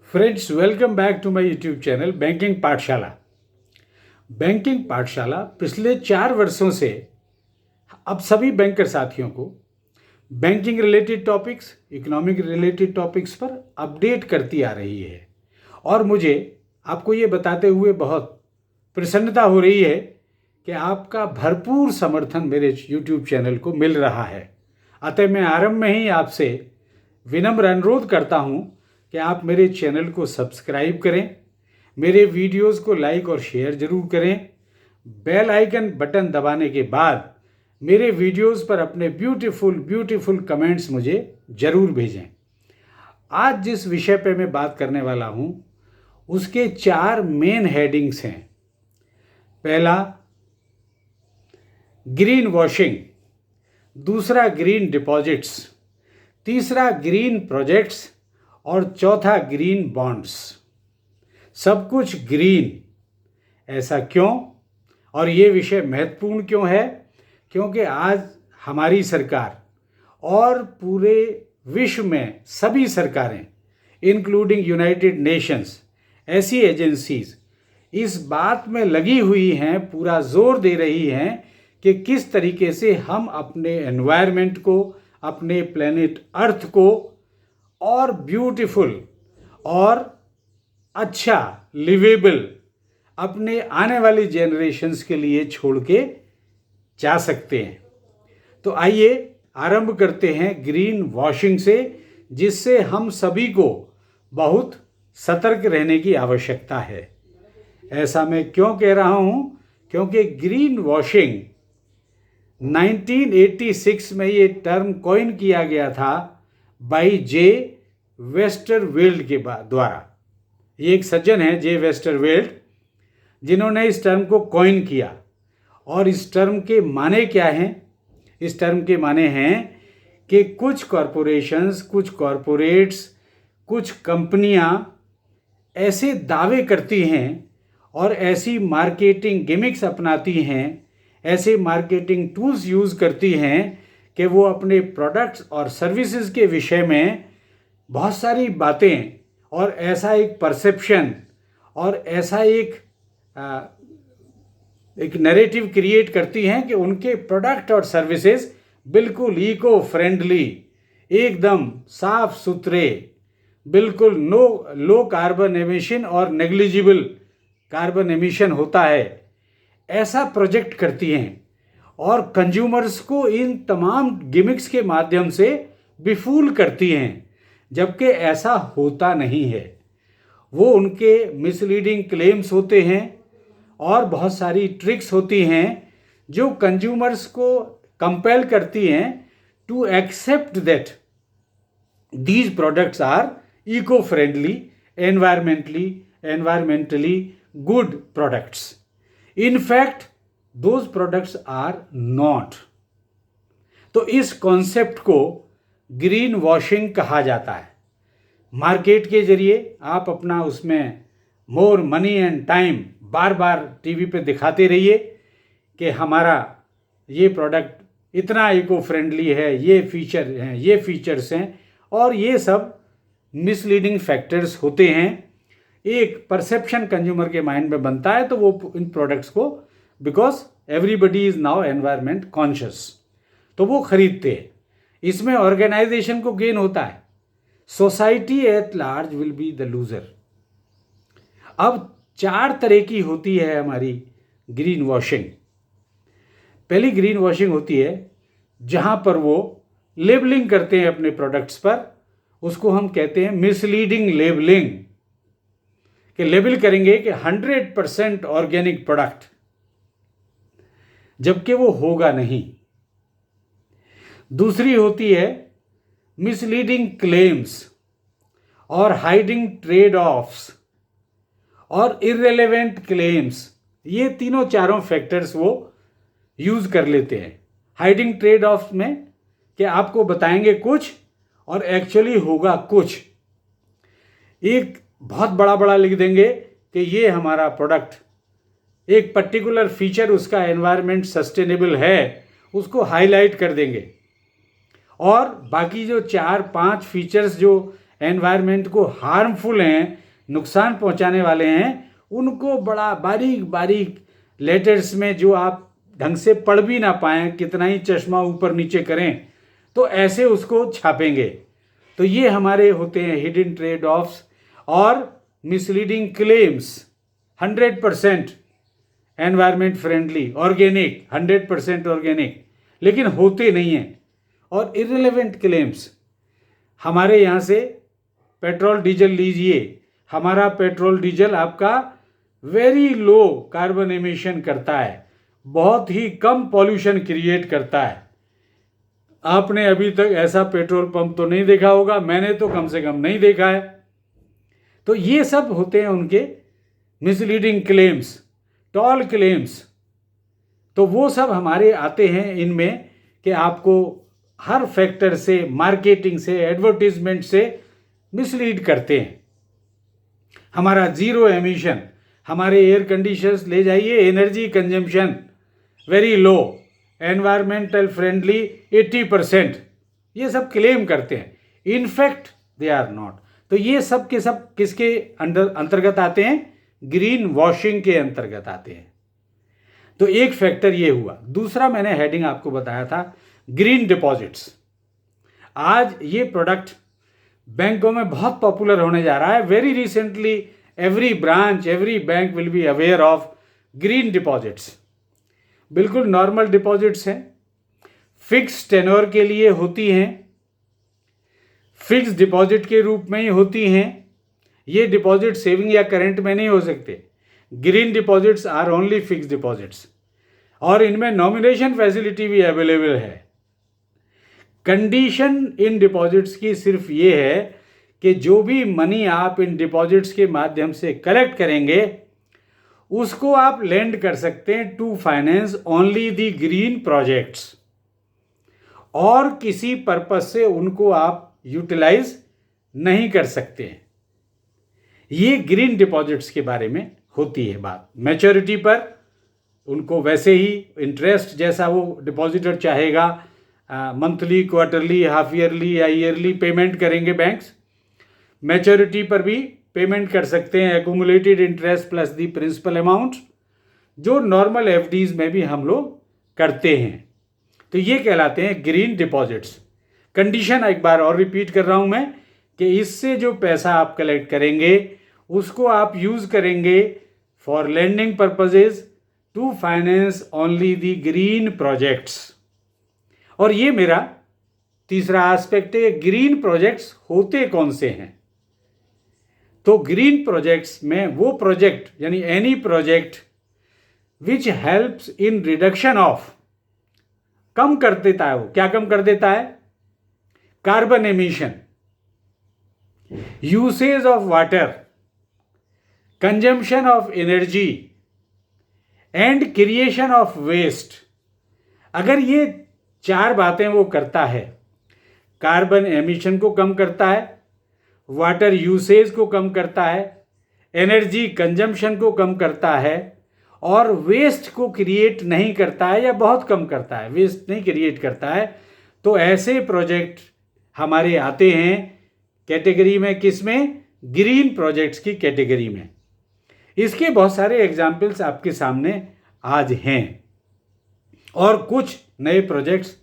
Friends, welcome back to my YouTube channel banking पाठशाला। Banking पाठशाला पिछले 4 वर्षों से अब सभी बैंकर साथियों को banking related topics, economic related topics पर अपडेट करती आ रही है और मुझे आपको ये बताते हुए बहुत प्रसन्नता हो रही है कि आपका भरपूर समर्थन मेरे यूट्यूब चैनल को मिल रहा है। अतः मैं आरंभ में ही आपसे विनम्र अनुरोध करता हूँ कि आप मेरे चैनल को सब्सक्राइब करें, मेरे वीडियोस को लाइक और शेयर जरूर करें। बेल आइकन बटन दबाने के बाद मेरे वीडियोस पर अपने ब्यूटीफुल कमेंट्स मुझे जरूर भेजें। आज जिस विषय पे मैं बात करने वाला हूँ उसके 4 मेन हेडिंग्स हैं। पहला ग्रीन वॉशिंग, दूसरा ग्रीन डिपॉजिट्स, तीसरा ग्रीन प्रोजेक्ट्स और चौथा ग्रीन बॉन्ड्स। सब कुछ ग्रीन, ऐसा क्यों और ये विषय महत्वपूर्ण क्यों है? क्योंकि आज हमारी सरकार और पूरे विश्व में सभी सरकारें इंक्लूडिंग यूनाइटेड नेशंस, ऐसी एजेंसीज इस बात में लगी हुई हैं, पूरा जोर दे रही हैं कि किस तरीके से हम अपने एनवायरनमेंट को, अपने प्लेनेट अर्थ को और ब्यूटीफुल और अच्छा लिवेबल अपने आने वाली जनरेशन्स के लिए छोड़ के जा सकते हैं। तो आइए आरंभ करते हैं ग्रीन वॉशिंग से, जिससे हम सभी को बहुत सतर्क रहने की आवश्यकता है। ऐसा मैं क्यों कह रहा हूँ? क्योंकि ग्रीन वॉशिंग 1986 में ये टर्म कॉइन किया गया था बाई जे वेस्टरवेल्ड के द्वारा। ये एक सज्जन है जे वेस्टरवेल्ड, जिन्होंने इस टर्म को कॉइन किया। और इस टर्म के माने क्या हैं? इस टर्म के माने हैं कि कुछ कॉरपोरेशंस, कुछ कॉरपोरेट्स, कुछ कंपनियां ऐसे दावे करती हैं और ऐसी मार्केटिंग गिमिक्स अपनाती हैं, ऐसे मार्केटिंग टूल्स यूज़ करती हैं कि वो अपने प्रोडक्ट्स और सर्विसेज के विषय में बहुत सारी बातें और ऐसा एक परसेप्शन और ऐसा एक नैरेटिव क्रिएट करती हैं कि उनके प्रोडक्ट और सर्विसेज बिल्कुल इको फ्रेंडली, एकदम साफ सुथरे, बिल्कुल लो कार्बन एमिशन और नेग्लिजिबल कार्बन एमिशन होता है, ऐसा प्रोजेक्ट करती हैं और कंज्यूमर्स को इन तमाम गिमिक्स के माध्यम से बेफूल करती हैं, जबकि ऐसा होता नहीं है। वो उनके मिसलीडिंग क्लेम्स होते हैं और बहुत सारी ट्रिक्स होती हैं जो कंज्यूमर्स को कंपेल करती हैं to accept that these products are eco friendly, environmentally good products. In fact, those products are not. तो इस कॉन्सेप्ट को ग्रीन वॉशिंग कहा जाता है। मार्केट के जरिए आप अपना उसमें more money and time bar bar TV पे दिखाते रहिए कि हमारा ये प्रोडक्ट इतना इको फ्रेंडली है, ये फीचर हैं, ये फीचर्स हैं, और ये सब मिसलीडिंग फैक्टर्स होते हैं। एक परसेप्शन कंज्यूमर के माइंड में बनता है तो वो इन प्रोडक्ट्स को, because everybody is now environment conscious, तो वो खरीदते हैं। इसमें ऑर्गेनाइजेशन को गेन होता है, society at large will be the loser. अब 4 तरह की होती है हमारी ग्रीन वॉशिंग। पहली ग्रीन वॉशिंग होती है जहां पर वो लेबलिंग करते हैं अपने प्रोडक्ट्स पर, उसको हम कहते हैं मिसलीडिंग लेबलिंग, कि लेबल करेंगे कि 100% ऑर्गेनिक प्रोडक्ट, जबकि वो होगा नहीं। दूसरी होती है मिसलीडिंग क्लेम्स और हाइडिंग ट्रेड ऑफ्स और इररिलेवेंट क्लेम्स। ये तीनों चारों फैक्टर्स वो यूज कर लेते हैं। हाइडिंग ट्रेड ऑफ्स में कि आपको बताएंगे कुछ और एक्चुअली होगा कुछ। एक बहुत बड़ा लिख देंगे कि ये हमारा प्रोडक्ट, एक पर्टिकुलर फीचर उसका एनवायरनमेंट सस्टेनेबल है, उसको हाईलाइट कर देंगे, और बाकी जो 4-5 फीचर्स जो एनवायरनमेंट को हार्मफुल हैं, नुकसान पहुंचाने वाले हैं, उनको बड़ा बारीक बारीक लेटर्स में जो आप ढंग से पढ़ भी ना पाएं, कितना ही चश्मा ऊपर नीचे करें, तो ऐसे उसको छापेंगे। तो ये हमारे होते हैं हिडन ट्रेड ऑफ्स और misleading claims. 100% environment friendly, organic, 100% organic, लेकिन होते नहीं हैं। और इररिलेवेंट क्लेम्स, हमारे यहाँ से पेट्रोल डीजल लीजिए, हमारा पेट्रोल डीजल आपका वेरी लो कार्बन एमिशन करता है, बहुत ही कम पॉल्यूशन क्रिएट करता है। आपने अभी तक ऐसा पेट्रोल पंप तो नहीं देखा होगा, मैंने तो कम से कम नहीं देखा है। तो ये सब होते हैं उनके मिसलीडिंग क्लेम्स, टॉल क्लेम्स। तो वो सब हमारे आते हैं इनमें कि आपको हर फैक्टर से, मार्केटिंग से, एडवर्टीजमेंट से मिसलीड करते हैं। हमारा जीरो एमिशन, हमारे एयर कंडीशनर्स ले जाइए, energy consumption very low, environmental friendly 80%, ये सब क्लेम करते हैं। In fact they are not. तो ये सब के सब किसके अंतर्गत आते हैं? ग्रीन वॉशिंग के अंतर्गत आते हैं। तो एक फैक्टर ये हुआ। दूसरा मैंने हेडिंग आपको बताया था ग्रीन डिपॉजिट्स। आज ये प्रोडक्ट बैंकों में बहुत पॉपुलर होने जा रहा है। Very recently every branch, every bank will be aware of green deposits. बिल्कुल नॉर्मल डिपॉजिट्स हैं, फिक्स टेन्योर के लिए होती हैं, फिक्स डिपॉजिट के रूप में ही होती हैं। ये डिपॉजिट सेविंग या करंट में नहीं हो सकते। Green deposits are only fix deposits, और इनमें नॉमिनेशन फैसिलिटी भी अवेलेबल है। कंडीशन इन डिपॉजिट्स की सिर्फ ये है कि जो भी मनी आप इन डिपॉजिट्स के माध्यम से कलेक्ट करेंगे उसको आप लेंड कर सकते हैं to finance only the green projects, और किसी पर्पस से उनको आप यूटिलाइज नहीं कर सकते हैं। ये ग्रीन डिपॉजिट्स के बारे में होती है बात। मैच्योरिटी पर उनको वैसे ही इंटरेस्ट जैसा वो डिपॉजिटर चाहेगा, मंथली, क्वार्टरली, हाफ ईयरली या ईयरली पेमेंट करेंगे बैंक्स। मैच्योरिटी पर भी पेमेंट कर सकते हैं एक्यूमुलेटेड इंटरेस्ट प्लस दी प्रिंसिपल अमाउंट, जो नॉर्मल एफडीज में भी हम लोग करते हैं। तो ये कहलाते हैं ग्रीन डिपॉजिट्स। कंडीशन एक बार और रिपीट कर रहा हूं मैं कि इससे जो पैसा आप कलेक्ट करेंगे उसको आप यूज करेंगे for lending purposes to finance only the green projects. और ये मेरा तीसरा एस्पेक्ट है, ग्रीन प्रोजेक्ट्स होते कौन से हैं। तो ग्रीन प्रोजेक्ट्स में वो प्रोजेक्ट यानी any project which helps in reduction of, कम कर देता है, वो क्या कम कर देता है? Carbon emission, usage of water, consumption of energy and creation of waste. अगर ये चार बातें वो करता है, कार्बन एमिशन को कम करता है, वाटर यूसेज को कम करता है, एनर्जी कंजम्पशन को कम करता है, और वेस्ट को क्रिएट नहीं करता है या बहुत कम करता है, वेस्ट नहीं क्रिएट करता है, तो ऐसे प्रोजेक्ट हमारे आते हैं कैटेगरी में, किसमें? ग्रीन प्रोजेक्ट्स की कैटेगरी में। इसके बहुत सारे एग्जाम्पल्स आपके सामने आज हैं, और कुछ नए प्रोजेक्ट्स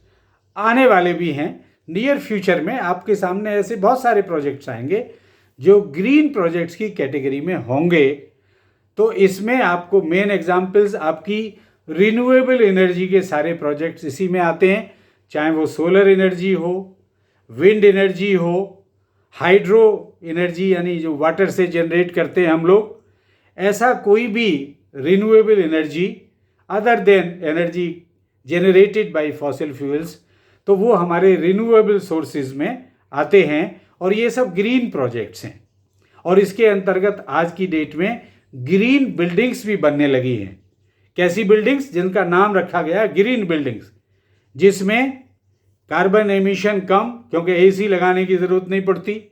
आने वाले भी हैं। नियर फ्यूचर में आपके सामने ऐसे बहुत सारे प्रोजेक्ट्स आएंगे जो ग्रीन प्रोजेक्ट्स की कैटेगरी में होंगे। तो इसमें आपको मेन एग्जाम्पल्स आपकी रिन्यूएबल एनर्जी के सारे प्रोजेक्ट्स इसी में आते हैं, चाहे वो सोलर एनर्जी हो, विंड एनर्जी हो, हाइड्रो एनर्जी यानी जो वाटर से जनरेट करते हैं हम लोग, ऐसा कोई भी renewable energy other than energy generated by fossil fuels, तो वो हमारे रिन्यूएबल सोर्सेज में आते हैं, और ये सब ग्रीन प्रोजेक्ट्स हैं। और इसके अंतर्गत आज की डेट में ग्रीन बिल्डिंग्स भी बनने लगी हैं। कैसी बिल्डिंग्स? जिनका नाम रखा गया ग्रीन बिल्डिंग्स, जिसमें कार्बन एमिशन कम, क्योंकि एसी लगाने की ज़रूरत नहीं पड़ती,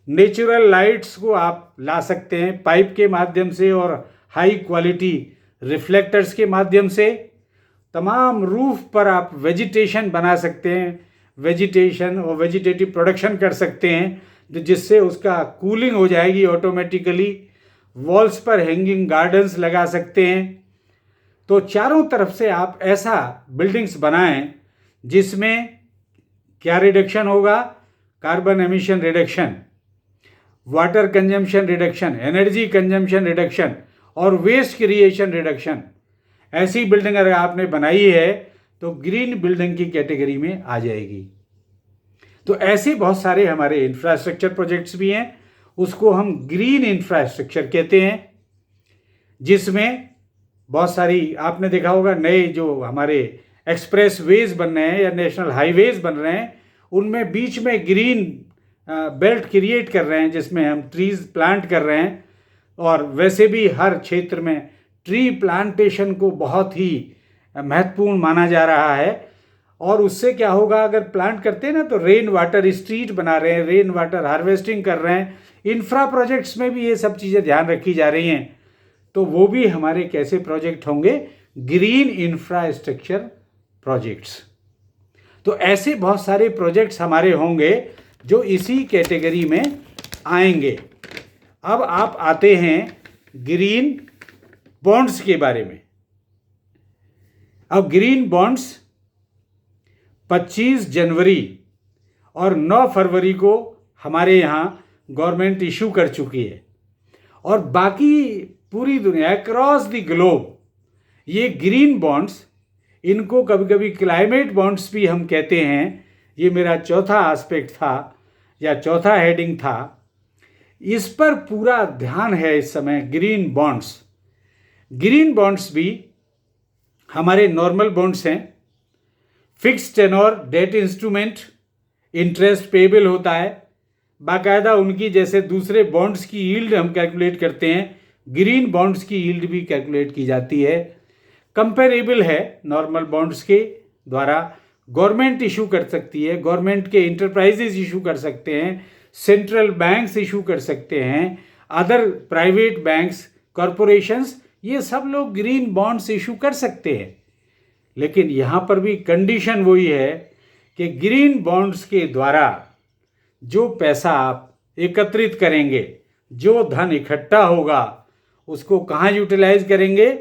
नेचुरल लाइट्स को आप ला सकते हैं पाइप के माध्यम से और हाई क्वालिटी रिफ्लेक्टर्स के माध्यम से। तमाम रूफ पर आप वेजिटेशन बना सकते हैं, वेजिटेशन और वेजिटेटिव प्रोडक्शन कर सकते हैं, जिससे उसका कूलिंग हो जाएगी ऑटोमेटिकली। वॉल्स पर हैंगिंग गार्डन्स लगा सकते हैं। तो चारों तरफ से आप ऐसा बिल्डिंग्स बनाएं जिसमें क्या रिडक्शन होगा, carbon emission reduction, water consumption reduction, energy consumption reduction और वेस्ट क्रिएशन रिडक्शन। ऐसी बिल्डिंग अगर आपने बनाई है तो ग्रीन बिल्डिंग की कैटेगरी में आ जाएगी। तो ऐसे बहुत सारे हमारे इंफ्रास्ट्रक्चर प्रोजेक्ट्स भी हैं, उसको हम ग्रीन इंफ्रास्ट्रक्चर कहते हैं, जिसमें बहुत सारी आपने देखा होगा नए जो हमारे एक्सप्रेस वेज बन रहे हैं या नेशनल हाईवेज बन रहे हैं, उनमें बीच में ग्रीन बेल्ट क्रिएट कर रहे हैं जिसमें हम ट्रीज प्लांट कर रहे हैं। और वैसे भी हर क्षेत्र में ट्री प्लांटेशन को बहुत ही महत्वपूर्ण माना जा रहा है। और उससे क्या होगा, अगर प्लांट करते हैं ना तो रेन वाटर स्ट्रीट बना रहे हैं, रेन वाटर हार्वेस्टिंग कर रहे हैं। इंफ्रा प्रोजेक्ट्स में भी ये सब चीज़ें ध्यान रखी जा रही हैं। तो वो भी हमारे कैसे प्रोजेक्ट होंगे, ग्रीन इंफ्रास्ट्रक्चर प्रोजेक्ट्स। तो ऐसे बहुत सारे प्रोजेक्ट्स हमारे होंगे जो इसी कैटेगरी में आएंगे। अब आप आते हैं ग्रीन बॉन्ड्स के बारे में। अब ग्रीन बॉन्ड्स 25 जनवरी और 9 फरवरी को हमारे यहाँ गवर्नमेंट इशू कर चुकी है, और बाकी पूरी दुनिया अक्रॉस द ग्लोब ये ग्रीन बॉन्ड्स, इनको कभी कभी क्लाइमेट बॉन्ड्स भी हम कहते हैं। ये मेरा चौथा एस्पेक्ट था या चौथा हेडिंग था। इस पर पूरा ध्यान है इस समय। ग्रीन बॉन्ड्स भी हमारे नॉर्मल बॉन्ड्स हैं, fixed tenure debt instrument, interest payable होता है बाकायदा। उनकी जैसे दूसरे बॉन्ड्स की यील्ड हम कैलकुलेट करते हैं, ग्रीन बॉन्ड्स की यील्ड भी कैलकुलेट की जाती है। कंपेरेबल है नॉर्मल बॉन्ड्स के द्वारा। गवर्नमेंट इशू कर सकती है, गवर्नमेंट के इंटरप्राइजेज इशू कर सकते हैं, सेंट्रल बैंक्स इशू कर सकते हैं, अदर प्राइवेट बैंक्स, कॉरपोरेशंस, ये सब लोग ग्रीन बॉन्ड्स इशू कर सकते हैं। लेकिन यहाँ पर भी कंडीशन वही है कि ग्रीन बॉन्ड्स के द्वारा जो पैसा आप एकत्रित करेंगे, जो धन इकट्ठा होगा, उसको कहाँ यूटिलाइज करेंगे?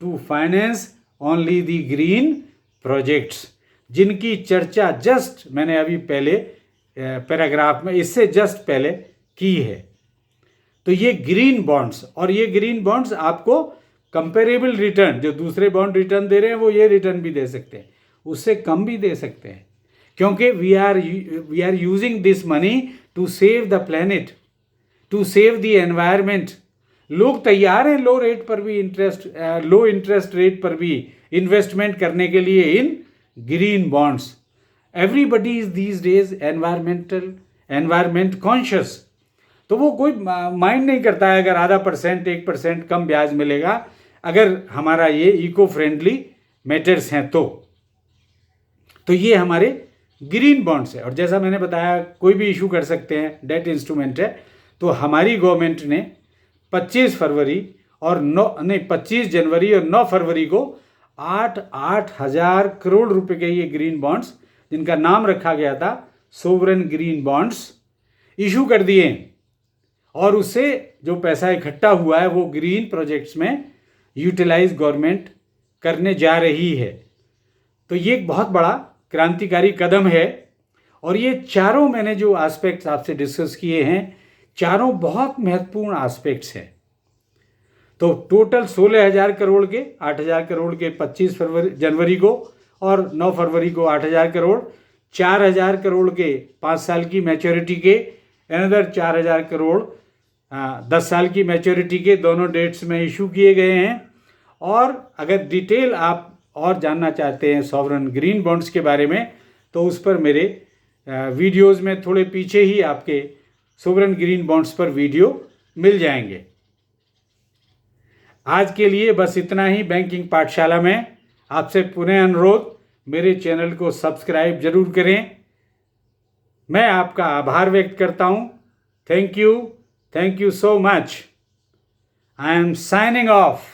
To finance only the green projects, जिनकी चर्चा जस्ट मैंने अभी पहले पैराग्राफ में इससे जस्ट पहले की है। तो ये ग्रीन बॉन्ड्स, और ये ग्रीन बॉन्ड्स आपको कंपेरेबल रिटर्न, जो दूसरे बॉन्ड रिटर्न दे रहे हैं वो ये रिटर्न भी दे सकते हैं, उससे कम भी दे सकते हैं, क्योंकि we are using this money to save the planet, to save the environment. लोग तैयार हैं लो इंटरेस्ट रेट पर भी इन्वेस्टमेंट करने के लिए इन green bonds. Everybody is these days environment conscious. तो वो कोई माइंड नहीं करता है अगर आधा % 1% कम ब्याज मिलेगा, अगर हमारा ये इको फ्रेंडली मेटर्स हैं तो ये हमारे ग्रीन बॉन्ड्स है। और जैसा मैंने बताया कोई भी इशू कर सकते हैं, डेट इंस्ट्रूमेंट है। तो हमारी गवर्नमेंट ने 25 जनवरी और 9 फरवरी को 8 हज़ार करोड़ रुपए के ये ग्रीन बॉन्ड्स, जिनका नाम रखा गया था सोवरेन ग्रीन बॉन्ड्स, इशू कर दिए। और उससे जो पैसा इकट्ठा हुआ है वो ग्रीन प्रोजेक्ट्स में यूटिलाइज गवर्नमेंट करने जा रही है। तो ये एक बहुत बड़ा क्रांतिकारी कदम है। और ये चारों मैंने जो एस्पेक्ट्स आपसे डिस्कस किए हैं, चारों बहुत महत्वपूर्ण एस्पेक्ट्स हैं। तो टोटल 16,000 करोड़ के, 8,000 करोड़ के 25 जनवरी को और 9 फरवरी को 8,000 करोड़, 4,000 करोड़ के 5 साल की मैच्योरिटी के, अनदर 4,000 करोड़ 10 साल की मैच्योरिटी के, दोनों डेट्स में इशू किए गए हैं। और अगर डिटेल आप और जानना चाहते हैं सॉवरेन ग्रीन बॉन्ड्स के बारे में, तो उस पर मेरे वीडियोज़ में थोड़े पीछे ही आपके सॉवरेन ग्रीन बॉन्ड्स पर वीडियो मिल जाएंगे। आज के लिए बस इतना ही। बैंकिंग पाठशाला में आपसे पुनः अनुरोध, मेरे चैनल को सब्सक्राइब जरूर करें। मैं आपका आभार व्यक्त करता हूं। Thank you so much. I am signing off.